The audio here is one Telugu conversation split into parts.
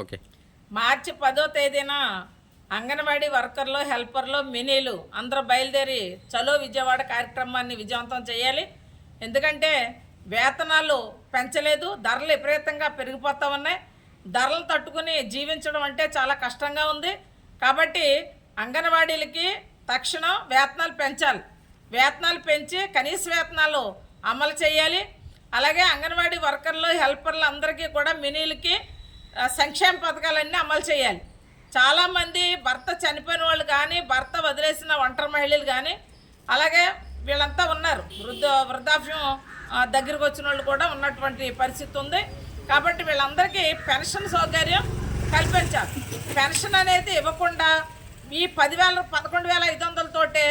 ఓకే. మార్చి 10వ తేదీన అంగన్వాడీ వర్కర్లు, హెల్పర్లు, మినీలు అందరూ బయలుదేరి చలో విజయవాడ కార్యక్రమాన్ని విజయవంతం చేయాలి. ఎందుకంటే వేతనాలు పెంచలేదు, ధరలు విపరీతంగా పెరిగిపోతూ ఉన్నాయి. ధరలు తట్టుకుని జీవించడం అంటే చాలా కష్టంగా ఉంది. కాబట్టి అంగన్వాడీలకి తక్షణం వేతనాలు పెంచాలి. వేతనాలు పెంచి కనీస వేతనాలు అమలు చేయాలి. అలాగే అంగన్వాడీ వర్కర్లు, హెల్పర్లు అందరికీ కూడా మినీలకి సంక్షేమ పథకాలన్నీ అమలు చేయాలి. చాలామంది భర్త చనిపోయిన వాళ్ళు కానీ, భర్త వదిలేసిన ఒంటరి మహిళలు కానీ, అలాగే వీళ్ళంతా ఉన్నారు. వృద్ధాప్యం దగ్గరికి వచ్చిన వాళ్ళు కూడా ఉన్నటువంటి పరిస్థితి ఉంది. కాబట్టి వీళ్ళందరికీ పెన్షన్ సౌకర్యం కల్పించాలి. పెన్షన్ అనేది ఇవ్వకుండా ఈ 11,500తోటే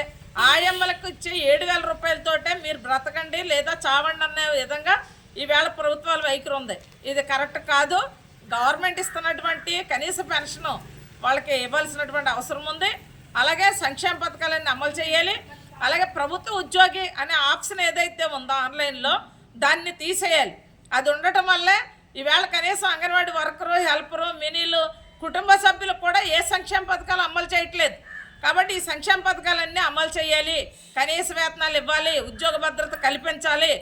ఆయమ్మలకు ఇచ్చే 7,000 రూపాయలతోటే మీరు బ్రతకండి లేదా చావండి అనే విధంగా ఈవేళ ప్రభుత్వాల వైఖరి ఉంది. ఇది కరెక్ట్ కాదు. గవర్నమెంట్ ఇస్తున్నటువంటి కనీస పెన్షను వాళ్ళకి ఇవ్వాల్సినటువంటి అవసరం ఉంది. అలాగే సంక్షేమ పథకాలన్నీ అమలు చేయాలి. అలాగే ప్రభుత్వ ఉద్యోగి అనే ఆప్షన్ ఏదైతే ఉందో ఆన్లైన్లో దాన్ని తీసేయాలి. అది ఉండటం వల్లే ఈవేళ కనీసం అంగన్వాడీ వర్కరు, హెల్పరు, మినీలు కుటుంబ సభ్యులకు కూడా ఏ సంక్షేమ పథకాలు అమలు చేయట్లేదు. కాబట్టి ఈ సంక్షేమ పథకాలన్నీ అమలు చేయాలి. కనీస వేతనాలు ఇవ్వాలి, ఉద్యోగ భద్రత కల్పించాలి.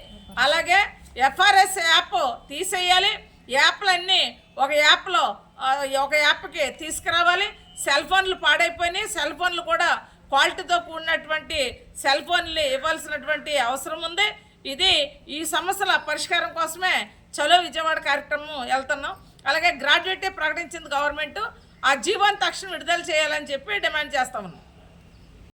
అలాగే ఎఫ్ఆర్ఎస్ యాప్ తీసేయాలి. యాప్లన్నీ ఒక యాప్కి తీసుకురావాలి. సెల్ ఫోన్లు పాడైపోయినాయి. సెల్ ఫోన్లు కూడా క్వాలిటీతో కూడినటువంటి సెల్ ఫోన్లు ఇవ్వాల్సినటువంటి అవసరం ఉంది. ఈ సమస్యల పరిష్కారం కోసమే చలో విజయవాడ కార్యక్రమం వెళ్తున్నాం. అలాగే గ్రాడ్యుయేటీ ప్రకటించింది గవర్నమెంట్. ఆ జీవోని తక్షణం విడుదల చేయాలని చెప్పి డిమాండ్ చేస్తా ఉన్నాం.